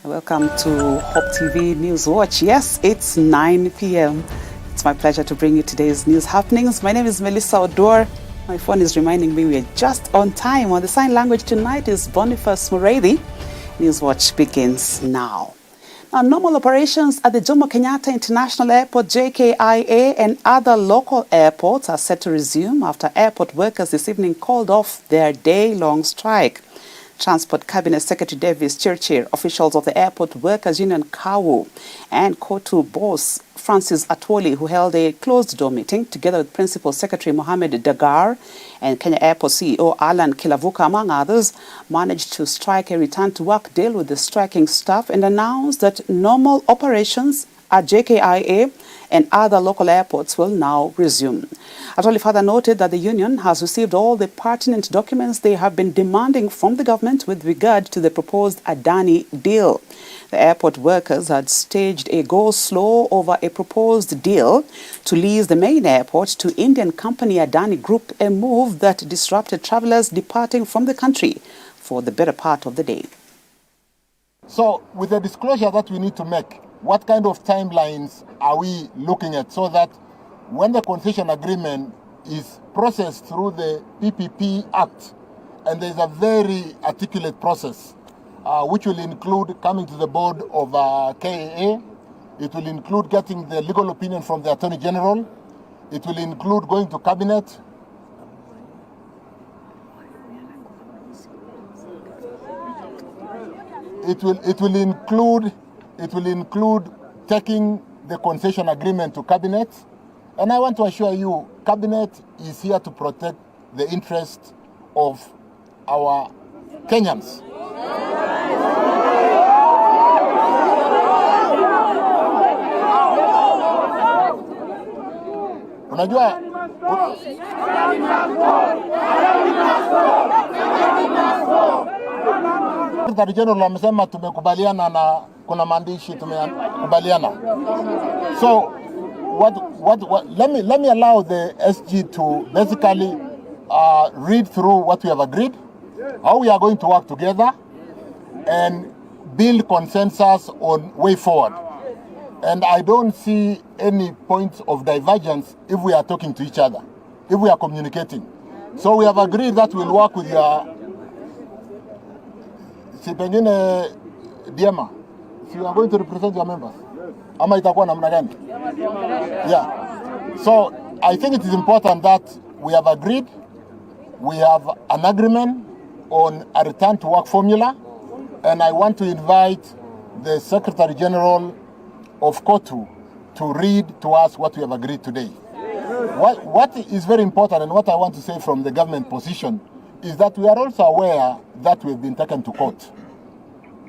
Welcome to Hope TV News Watch. Yes, it's 9 p.m. It's my pleasure to bring you today's news happenings. My name is Melissa Oduor. My phone is reminding me we're just on time. On the sign language tonight is Boniface Muredi. News Watch begins now. Now, normal operations at the Jomo Kenyatta International Airport, JKIA, and other local airports are set to resume after airport workers this evening called off their day-long strike. Transport Cabinet Secretary Davis Chirchir, officials of the Airport Workers Union KAWU, and KOTU boss Francis Atwoli, who held a closed-door meeting together with Principal Secretary Mohamed Dagar and Kenya Airport CEO Alan Kilavuka, among others, managed to strike a return-to-work deal with the striking staff and announced that normal operations at JKIA and other local airports will now resume. Atwoli further noted that the union has received all the pertinent documents they have been demanding from the government with regard to the proposed Adani deal. The airport workers had staged a go-slow over a proposed deal to lease the main airport to Indian company Adani Group, a move that disrupted travelers departing from the country for the better part of the day. So, with the disclosure that we need to make, what kind of timelines are we looking at so that when the concession agreement is processed through the PPP Act, and there's a very articulate process, which will include coming to the board of KAA, it will include getting the legal opinion from the Attorney General, it will include going to Cabinet, it will include taking the concession agreement to Cabinet. And I want to assure you, Cabinet is here to protect the interests of our Kenyans. Unajua, Secretary General amesema tumekubaliana na kuna maandishi tumekubaliana. So let me allow the SG to basically read through what we have agreed, how we are going to work together and build consensus on way forward. And I don't see any points of divergence if we are talking to each other, if we are communicating. So we have agreed that we'll work with your Sipengine Diema. So you are going to represent your members. Ama itakuwa namna gani? Yeah. So I think it is important that we have agreed, we have an agreement on a return to work formula, and I want to invite the Secretary General of KOTU to read to us what we have agreed today. What is very important and what I want to say from the government position is that we are also aware that we have been taken to court.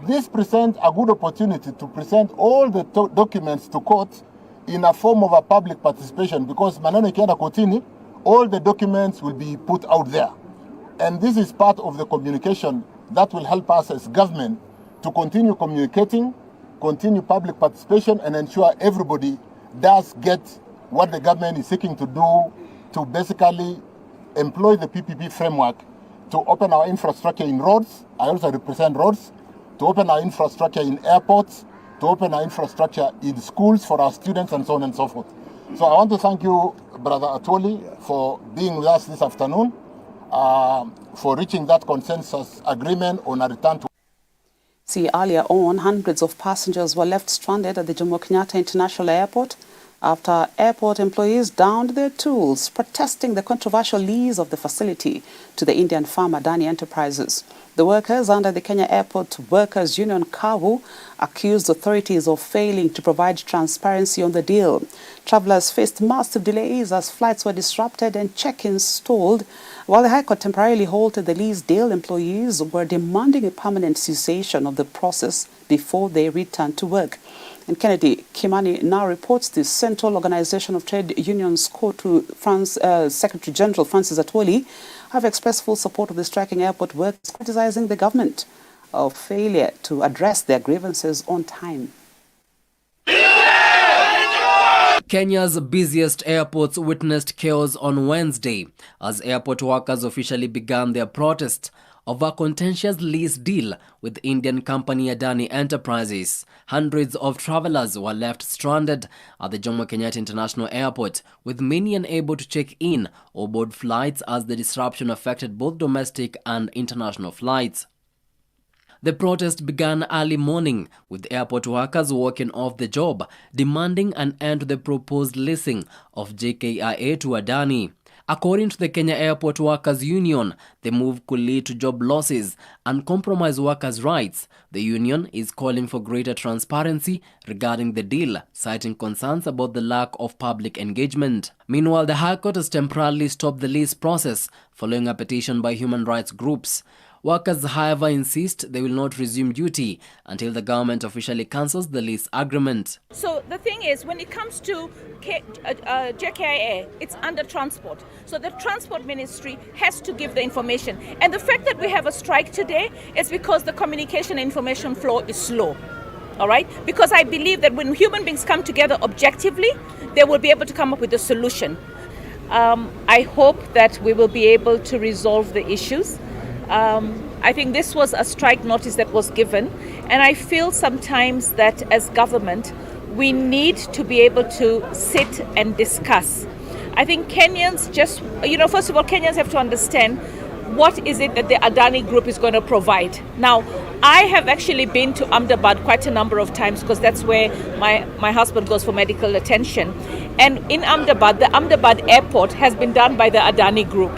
This presents a good opportunity to present all the documents to court in a form of a public participation, because maneno ikienda kotini, all the documents will be put out there. And this is part of the communication that will help us as government to continue communicating, continue public participation, and ensure everybody does get what the government is seeking to do to basically employ the PPP framework to open our infrastructure in roads. I also represent roads. To open our infrastructure in airports, to open our infrastructure in schools for our students, and so on and so forth. So I want to thank you, Brother Atwoli, for being with us this afternoon, for reaching that consensus agreement on a return to. See, earlier on, hundreds of passengers were left stranded at the Jomo Kenyatta International Airport after airport employees downed their tools, protesting the controversial lease of the facility to the Indian firm Adani Enterprises. The workers under the Kenya Airport Workers Union KAWU accused authorities of failing to provide transparency on the deal. Travelers faced massive delays as flights were disrupted and check-ins stalled. While the High Court temporarily halted the lease deal, employees were demanding a permanent cessation of the process before they returned to work. And Kennedy Kimani now reports the Central Organization of Trade Unions KOTU Secretary General Francis Atwoli have expressed full support of the striking airport workers, criticizing the government of failure to address their grievances on time. Kenya's busiest airports witnessed chaos on Wednesday as airport workers officially began their protest. over a contentious lease deal with Indian company Adani Enterprises. Hundreds of travelers were left stranded at the Jomo Kenyatta International Airport, with many unable to check in or board flights as the disruption affected both domestic and international flights. The protest began early morning, with airport workers walking off the job, demanding an end to the proposed leasing of JKIA to Adani. According to the Kenya Airport Workers Union, the move could lead to job losses and compromise workers' rights. The union is calling for greater transparency regarding the deal, citing concerns about the lack of public engagement. Meanwhile, the High Court has temporarily stopped the lease process following a petition by human rights groups. Workers, however, insist they will not resume duty until the government officially cancels the lease agreement. So the thing is, when it comes to JKIA, it's under transport. So the transport ministry has to give the information. And the fact that we have a strike today is because the communication information flow is slow. All right? Because I believe that when human beings come together objectively, they will be able to come up with a solution. I hope that we will be able to resolve the issues. I think this was a strike notice that was given, and I feel sometimes that as government we need to be able to sit and discuss. I think Kenyans just, first of all, Kenyans have to understand what is it that the Adani Group is going to provide. Now, I have actually been to Ahmedabad quite a number of times because that's where my husband goes for medical attention. And in Ahmedabad, the Ahmedabad airport has been done by the Adani Group.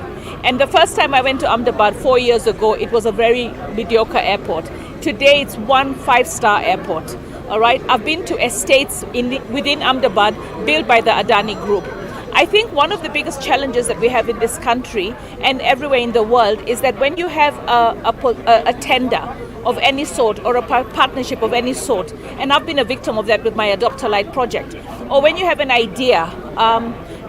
And the first time I went to Ahmedabad 4 years ago, it was a very mediocre airport. Today, it's 1 5-star airport. All right. I've been to estates within Ahmedabad built by the Adani Group. I think one of the biggest challenges that we have in this country and everywhere in the world is that when you have a tender of any sort or a partnership of any sort, and I've been a victim of that with my Adopt a Light project, or when you have an idea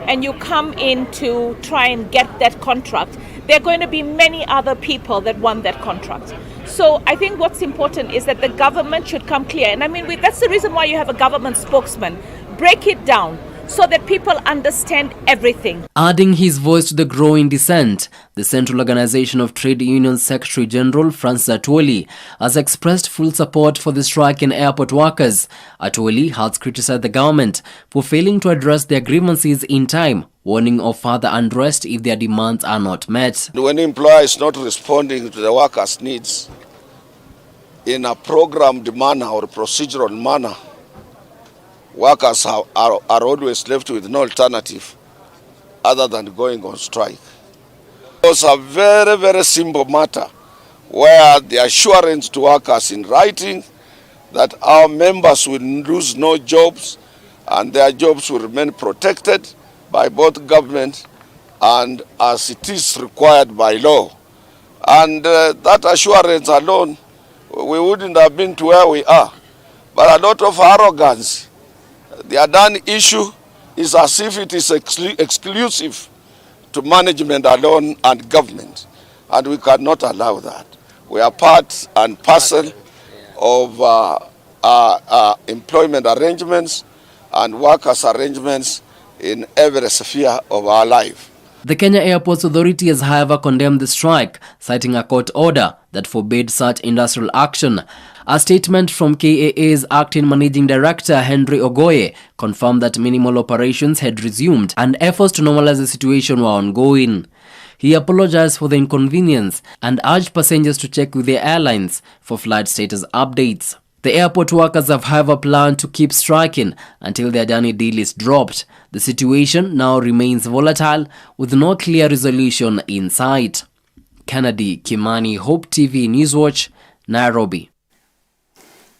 and you come in to try and get that contract, there are going to be many other people that want that contract. So I think what's important is that the government should come clear. And I mean, that's the reason why you have a government spokesman. Break it down so that people understand everything. Adding his voice to the growing dissent, the Central Organization of Trade Unions Secretary General Francis Atwoli has expressed full support for the strike in airport workers. Atwoli has criticized the government for failing to address their grievances in time, warning of further unrest if their demands are not met. When the employer is not responding to the workers' needs in a programmed manner or procedural manner, workers are always left with no alternative other than going on strike. It's a very, very simple matter where the assurance to workers in writing that our members will lose no jobs and their jobs will remain protected by both government and as it is required by law. And that assurance alone, we wouldn't have been to where we are. But a lot of arrogance. The Adani issue is as if it is exclusive to management alone and government, and we cannot allow that. We are part and parcel of employment arrangements and workers' arrangements in every sphere of our life. The Kenya Airports Authority has, however, condemned the strike, citing a court order that forbade such industrial action. A statement from KAA's acting managing director, Henry Ogoye, confirmed that minimal operations had resumed and efforts to normalize the situation were ongoing. He apologized for the inconvenience and urged passengers to check with their airlines for flight status updates. The airport workers have, however, planned to keep striking until the Adani deal is dropped. The situation now remains volatile with no clear resolution in sight. Kennedy Kimani, Hope TV Newswatch, Nairobi.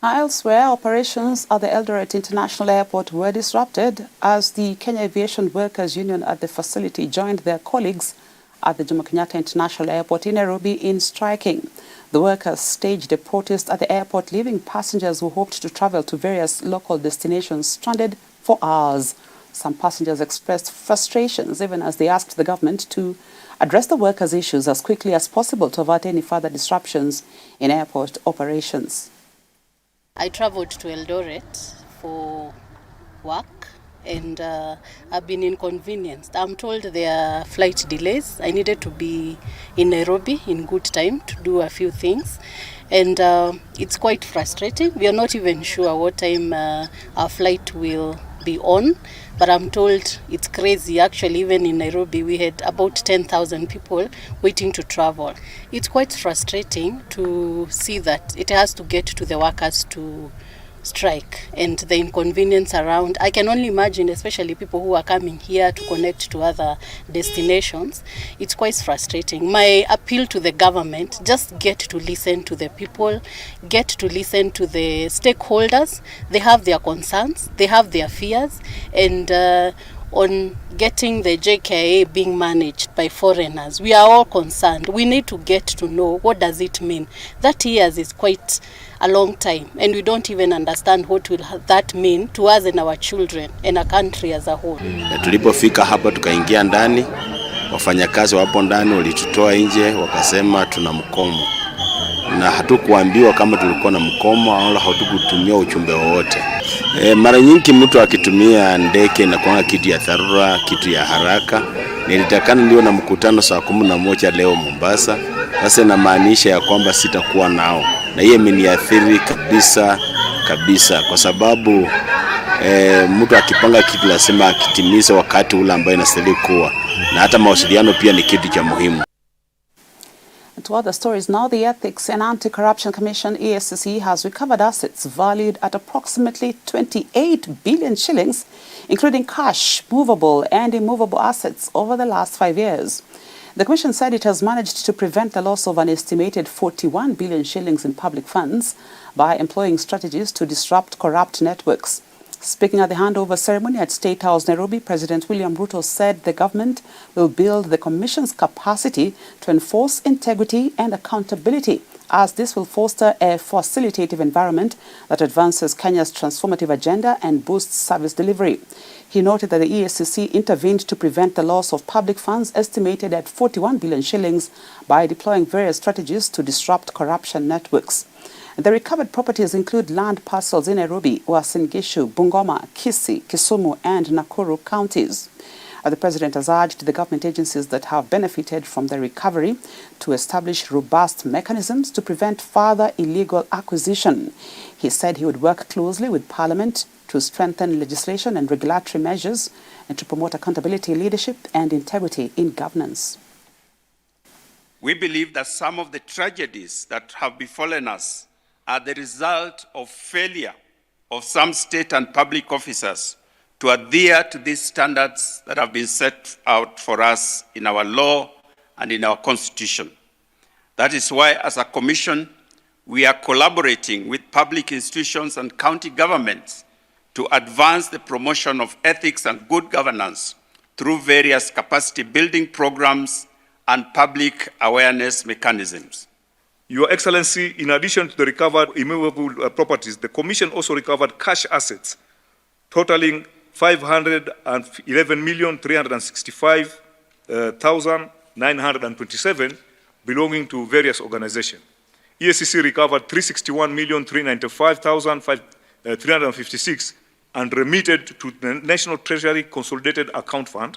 Elsewhere, operations at the Eldoret International Airport were disrupted as the Kenya Aviation Workers Union at the facility joined their colleagues at the Jomo Kenyatta International Airport in Nairobi in striking. The workers staged a protest at the airport, leaving passengers who hoped to travel to various local destinations stranded for hours. Some passengers expressed frustrations even as they asked the government to address the workers' issues as quickly as possible to avert any further disruptions in airport operations. I traveled to Eldoret for work and I've been inconvenienced. I'm told there are flight delays. I needed to be in Nairobi in good time to do a few things, and it's quite frustrating. We are not even sure what time our flight will be on, but I'm told it's crazy. Actually, even in Nairobi, we had about 10,000 people waiting to travel. It's quite frustrating to see that it has to get to the workers to strike and the inconvenience around. I can only imagine, especially people who are coming here to connect to other destinations. It's quite frustrating. My appeal to the government, just get to listen to the people, get to listen to the stakeholders. They have their concerns, they have their fears, and on getting the JKIA being managed by foreigners, we are all concerned. We need to get to know what does it mean. 30 years is quite a long time, and we don't even understand what will that mean to us and our children and a country as a whole. Tulipofika hapa tukaingia ndani, wafanyakazi wapo ndani walitutoa nje wakasema tuna mkomo, na hatukuambiwa kama tulikuwa na mkomo au hatukutumia ujumbe wowote. Mara nyingi mtu akitumia ndege na kwa kitu ya dharura, kitu ya haraka. Nilitakana ndio na mkutano saa 11 leo Mombasa. Sasa inamaanisha ya kwamba sitakuwa nao, na hiyo imeniathiri kabisa kwa sababu mtu akipanga kitu lazima akitimize wakati ule ambao inastahili kuwa, na hata mawasiliano pia ni kitu cha muhimu. To other stories now, the Ethics and Anti-Corruption Commission, EACC, has recovered assets valued at approximately 28 billion shillings, including cash, movable and immovable assets over the last 5 years. The Commission said it has managed to prevent the loss of an estimated 41 billion shillings in public funds by employing strategies to disrupt corrupt networks. Speaking at the handover ceremony at State House, Nairobi, President William Ruto said the government will build the Commission's capacity to enforce integrity and accountability, as this will foster a facilitative environment that advances Kenya's transformative agenda and boosts service delivery. He noted that the EACC intervened to prevent the loss of public funds estimated at 41 billion shillings by deploying various strategies to disrupt corruption networks. The recovered properties include land parcels in Nairobi, Uasin Gishu, Bungoma, Kisii, Kisumu and Nakuru counties. The President has urged the government agencies that have benefited from the recovery to establish robust mechanisms to prevent further illegal acquisition. He said he would work closely with Parliament to strengthen legislation and regulatory measures and to promote accountability, leadership and integrity in governance. We believe that some of the tragedies that have befallen us are the result of failure of some state and public officers to adhere to these standards that have been set out for us in our law and in our constitution. That is why, as a commission, we are collaborating with public institutions and county governments to advance the promotion of ethics and good governance through various capacity building programs and public awareness mechanisms. Your Excellency, in addition to the recovered immovable properties, the Commission also recovered cash assets totaling 511,365,927 belonging to various organizations. EACC recovered 361,395,356 and remitted to the National Treasury Consolidated Account Fund.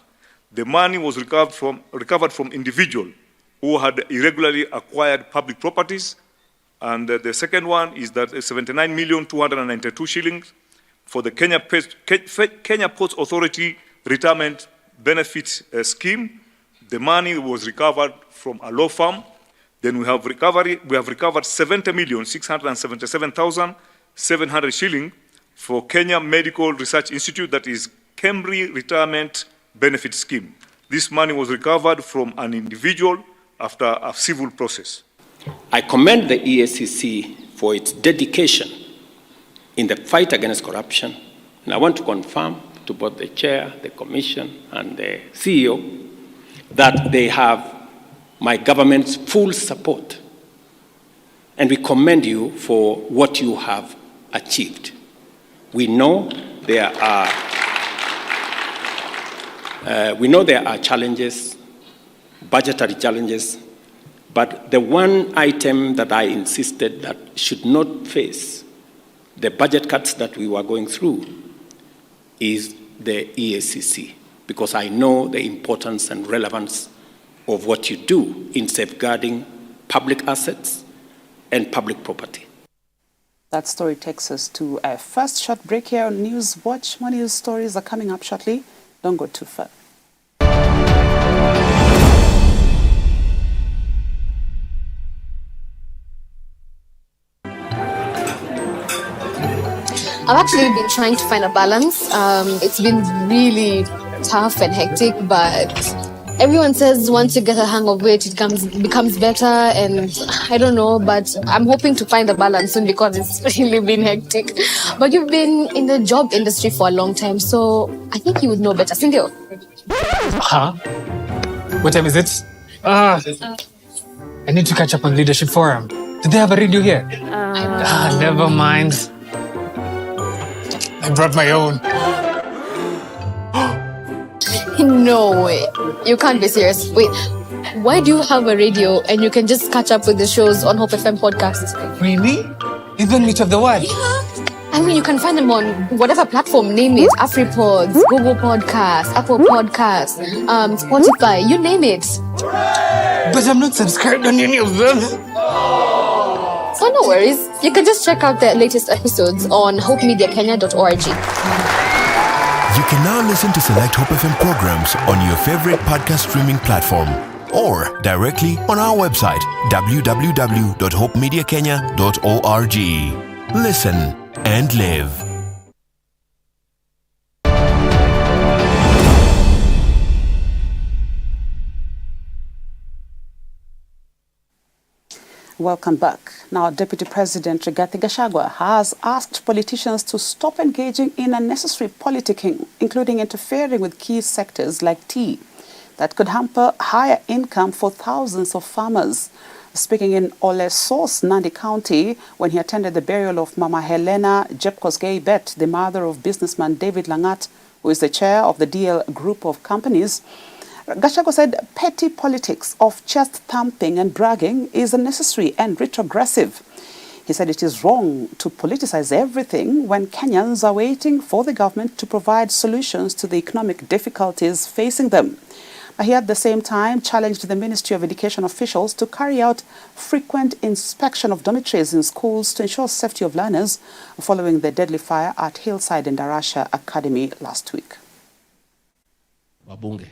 The money was recovered from individuals who had irregularly acquired public properties. And the second one is that 79,292 shillings for the Kenya Ports Authority Retirement Benefit Scheme. The money was recovered from a law firm. Then we have recovered 70,677,700 shillings for Kenya Medical Research Institute, that is Kemri Retirement Benefit Scheme. This money was recovered from an individual after a civil process. I commend the EACC for its dedication in the fight against corruption, and I want to confirm to both the Chair, the Commission, and the CEO that they have my government's full support, and we commend you for what you have achieved. We know there are challenges, budgetary challenges, but the one item that I insisted that should not face the budget cuts that we were going through is the EACC because I know the importance and relevance of what you do in safeguarding public assets and public property. That story takes us to a first short break here on News Watch. More news stories are coming up shortly. Don't go too far. I've actually been trying to find a balance. It's been really tough and hectic, but everyone says once you get a hang of it, it becomes better, and I don't know, but I'm hoping to find a balance soon because it's really been hectic. But you've been in the job industry for a long time, so I think you would know better. Sindio? Huh? What time is it? I need to catch up on Leadership Forum. Do they have a radio here? Never mind. I brought my own. No way. You can't be serious. Wait, why do you have a radio and you can just catch up with the shows on Hope FM podcasts? Really? Even Meet of the One? Yeah. I mean, you can find them on whatever platform, name it. AfriPods, Google Podcasts, Apple Podcasts, Spotify, you name it. But I'm not subscribed on any of them. So no worries. You can just check out the latest episodes on hopemediakenya.org. You can now listen to select Hope FM programs on your favorite podcast streaming platform or directly on our website www.hopemediakenya.org. Listen and live. Welcome back. Now, Deputy President Rigathi Gachagua has asked politicians to stop engaging in unnecessary politicking, including interfering with key sectors like tea, that could hamper higher income for thousands of farmers. Speaking in Ole Source, Nandi County, when he attended the burial of Mama Helena Jepkosgei Bet, the mother of businessman David Langat, who is the chair of the DL Group of Companies, Gachagua said petty politics of chest thumping and bragging is unnecessary and retrogressive. He said it is wrong to politicize everything when Kenyans are waiting for the government to provide solutions to the economic difficulties facing them. He at the same time challenged the Ministry of Education officials to carry out frequent inspection of dormitories in schools to ensure safety of learners following the deadly fire at Hillside and Darasha Academy last week. Wabunge,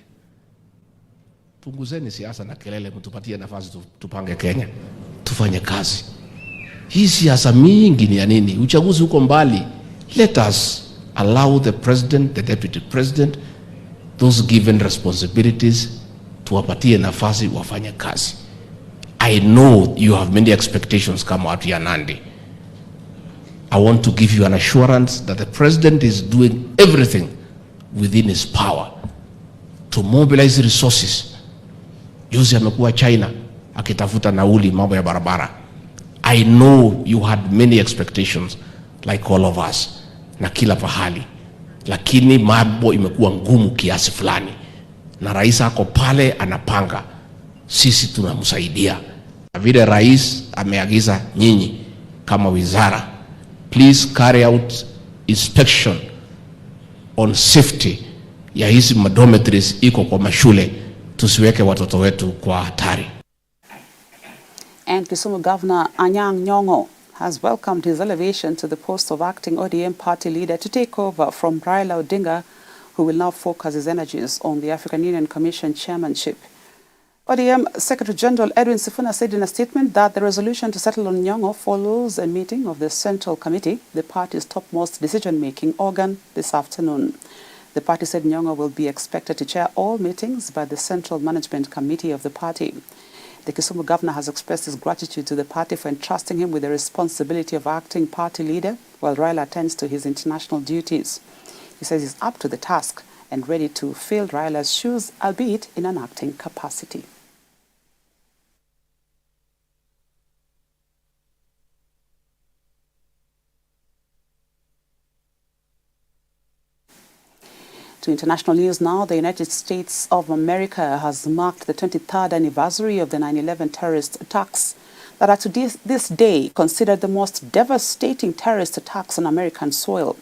punguzeni siasa na kelele, mtupatie nafasi tupange Kenya, tufanye kazi. Hii siasa mingi ni ya nini? Uchaguzi uko mbali. Let us allow the president, the deputy president, those given responsibilities, tuwapatie nafasi wafanye kazi. I know you have many expectations kama watu ya Nandi. I want to give you an assurance that the president is doing everything within his power to mobilize resources. Juzi amekuwa China akitafuta nauli mambo ya barabara. I know you had many expectations like all of us na kila pahali, lakini mambo imekuwa ngumu kiasi fulani, na rais ako pale anapanga, sisi tunamsaidia. Vile rais ameagiza nyinyi kama wizara, please carry out inspection on safety ya hizi dormitories iko kwa mashule, tusiweke watoto wetu kwa hatari. And Kisumu Governor Anyang' Nyong'o has welcomed his elevation to the post of acting ODM party leader to take over from Raila Odinga, who will now focus his energies on the African Union Commission chairmanship. ODM Secretary General Edwin Sifuna said in a statement that the resolution to settle on Nyong'o follows a meeting of the Central Committee, the party's topmost decision-making organ, this afternoon. The party said Nyong'o will be expected to chair all meetings by the Central Management Committee of the party. The Kisumu governor has expressed his gratitude to the party for entrusting him with the responsibility of acting party leader while Raila attends to his international duties. He says he's up to the task and ready to fill Raila's shoes, albeit in an acting capacity. To international news now, the United States of America has marked the 23rd anniversary of the 9/11 terrorist attacks that are to this day considered the most devastating terrorist attacks on American soil.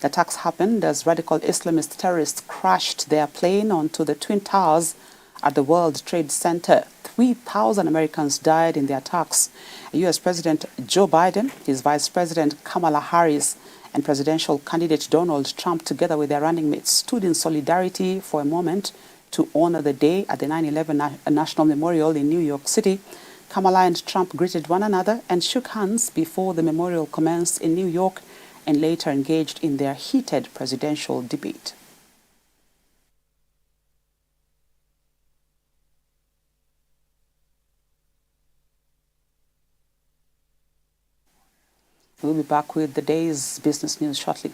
The attacks happened as radical Islamist terrorists crashed their plane onto the Twin Towers at the World Trade Center. 3,000 Americans died in the attacks. U.S. President Joe Biden, his Vice President Kamala Harris, and presidential candidate Donald Trump, together with their running mates, stood in solidarity for a moment to honor the day at the 9/11 National Memorial in New York City. Kamala and Trump greeted one another and shook hands before the memorial commenced in New York, and later engaged in their heated presidential debate. We'll be back with the day's business news shortly.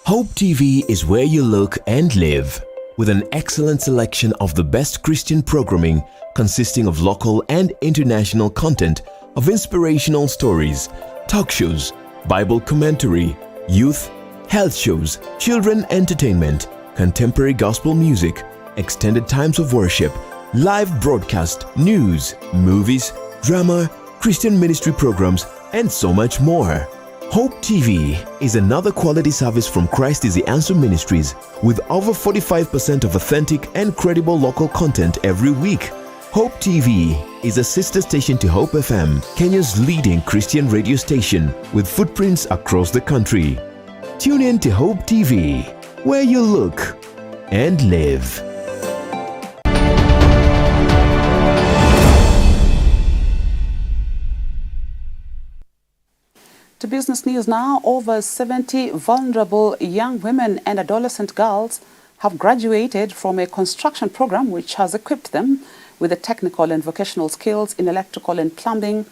Hope TV is where you look and live, with an excellent selection of the best Christian programming consisting of local and international content of inspirational stories, talk shows, Bible commentary, youth, health shows, children entertainment, contemporary gospel music, extended times of worship, live broadcast, news, movies, drama, Christian ministry programs, and so much more. Hope TV is another quality service from Christ is the Answer Ministries, with over 45% of authentic and credible local content every week. Hope TV is a sister station to Hope FM, Kenya's leading Christian radio station, with footprints across the country. Tune in to Hope TV, where you look and live. To business news now, over 70 vulnerable young women and adolescent girls have graduated from a construction program which has equipped them with the technical and vocational skills in electrical and plumbing.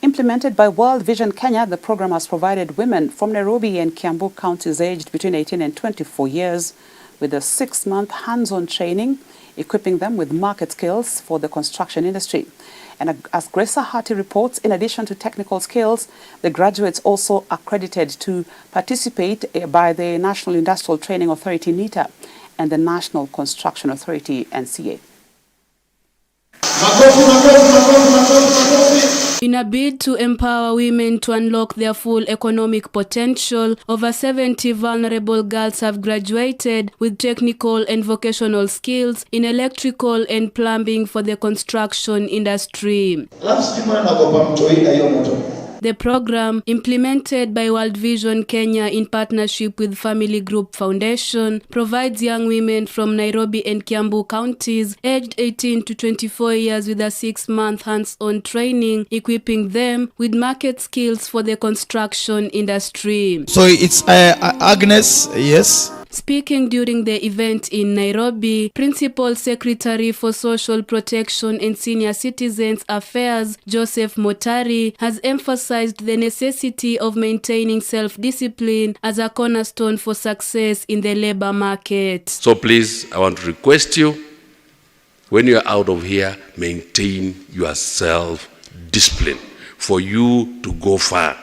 Implemented by World Vision Kenya, the program has provided women from Nairobi and Kiambu counties aged between 18 and 24 years with a 6-month hands-on training, equipping them with market skills for the construction industry. And as Grace Hati reports, in addition to technical skills, the graduates also accredited to participate by the National Industrial Training Authority, NITA, and the National Construction Authority, NCA. In a bid to empower women to unlock their full economic potential, over 70 vulnerable girls have graduated with technical and vocational skills in electrical and plumbing for the construction industry. The program, implemented by World Vision Kenya in partnership with Family Group Foundation, provides young women from Nairobi and Kiambu counties aged 18 to 24 years with a 6-month hands-on training, equipping them with market skills for the construction industry. So it's Agnes, yes. Speaking during the event in Nairobi, Principal Secretary for Social Protection and Senior Citizens Affairs, Joseph Motari, has emphasized the necessity of maintaining self-discipline as a cornerstone for success in the labor market. So please, I want to request you, when you are out of here, maintain your self-discipline for you to go far.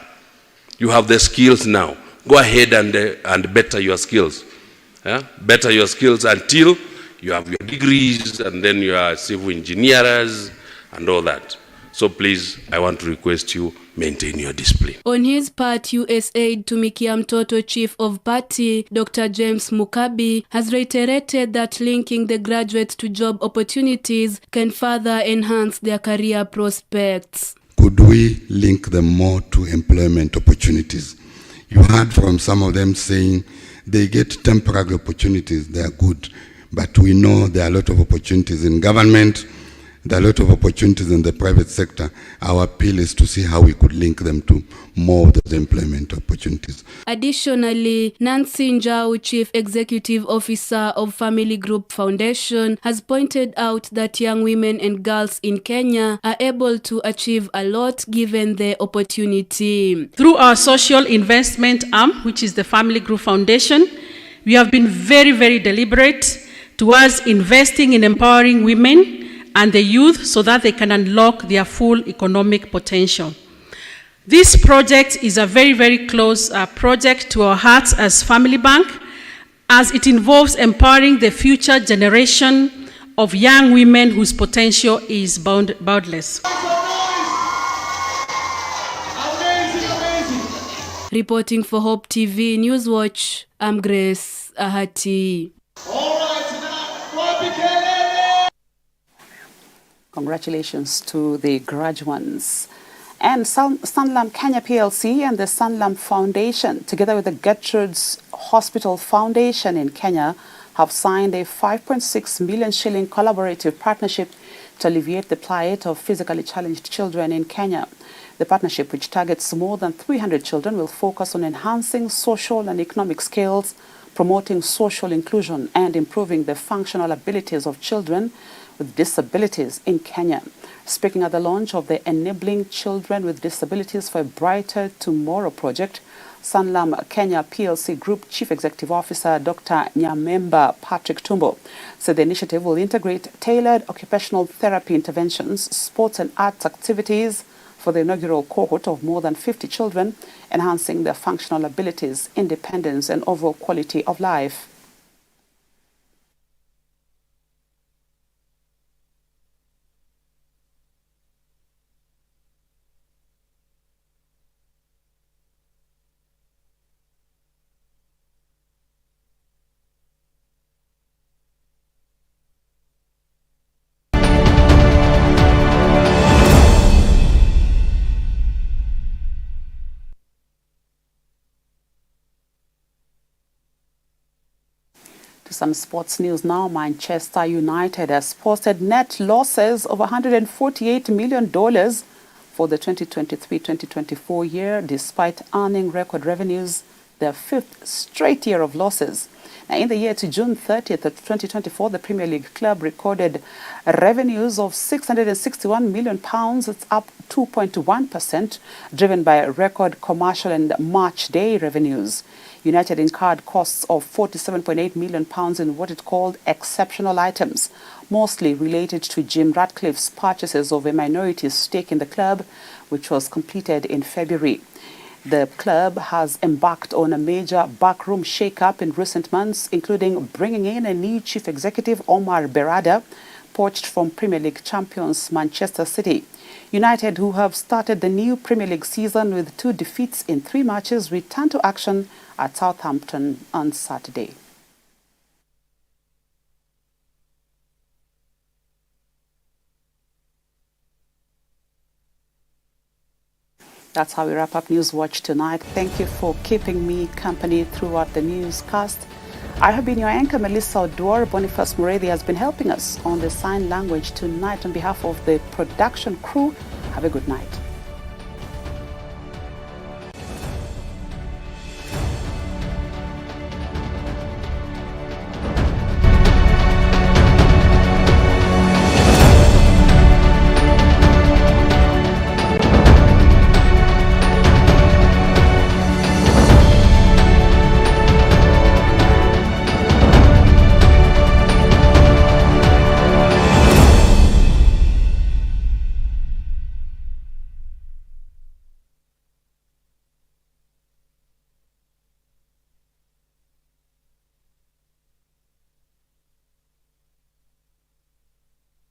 You have the skills now. Go ahead and better your skills. Better your skills until you have your degrees and then you are civil engineers and all that. So please, I want to request you, maintain your discipline. On his part, USAID Tumikia Mtoto Chief of Party, Dr. James Mukabi, has reiterated that linking the graduates to job opportunities can further enhance their career prospects. Could we link them more to employment opportunities? You heard from some of them saying they get temporary opportunities, they are good, but we know there are a lot of opportunities in government, there are a lot of opportunities in the private sector. Our appeal is to see how we could link them to more of those employment opportunities. Additionally, Nancy Njau, Chief Executive Officer of Family Group Foundation, has pointed out that young women and girls in Kenya are able to achieve a lot given the opportunity. Through our social investment arm, which is the Family Group Foundation, we have been very, very deliberate towards investing in empowering women and the youth so that they can unlock their full economic potential. This project is a very, very close project to our hearts as Family Bank, as it involves empowering the future generation of young women whose potential is boundless. Reporting for Hope TV Newswatch, I'm Grace Ahati. Congratulations to the graduates. And Sanlam Kenya PLC and the Sanlam Foundation, together with the Gertrude's Hospital Foundation in Kenya, have signed a 5.6 million shilling collaborative partnership to alleviate the plight of physically challenged children in Kenya. The partnership, which targets more than 300 children, will focus on enhancing social and economic skills, promoting social inclusion, and improving the functional abilities of children with disabilities in Kenya. Speaking at the launch of the Enabling Children with Disabilities for a Brighter Tomorrow project, Sanlam Kenya PLC Group Chief Executive Officer Dr. Nyamemba Patrick Tumbo said the initiative will integrate tailored occupational therapy interventions, sports and arts activities for the inaugural cohort of more than 50 children, enhancing their functional abilities, independence, and overall quality of life. To some sports news now. Manchester United has posted net losses of $148 million for the 2023-2024 year, despite earning record revenues, their fifth straight year of losses. Now, in the year to June 30th, 2024, the Premier League club recorded revenues of £661 million. It's up 2.1%, driven by record commercial and match day revenues. United incurred costs of £47.8 million in what it called exceptional items, mostly related to Jim Ratcliffe's purchases of a minority stake in the club, which was completed in February. The club has embarked on a major backroom shake-up in recent months, including bringing in a new chief executive, Omar Berrada, poached from Premier League champions Manchester City. United, who have started the new Premier League season with 2 defeats in 3 matches, return to action at Southampton on Saturday. That's how we wrap up Newswatch tonight. Thank you for keeping me company throughout the newscast. I have been your anchor, Melissa Oduor. Boniface Muredi has been helping us on the sign language tonight. On behalf of the production crew, have a good night.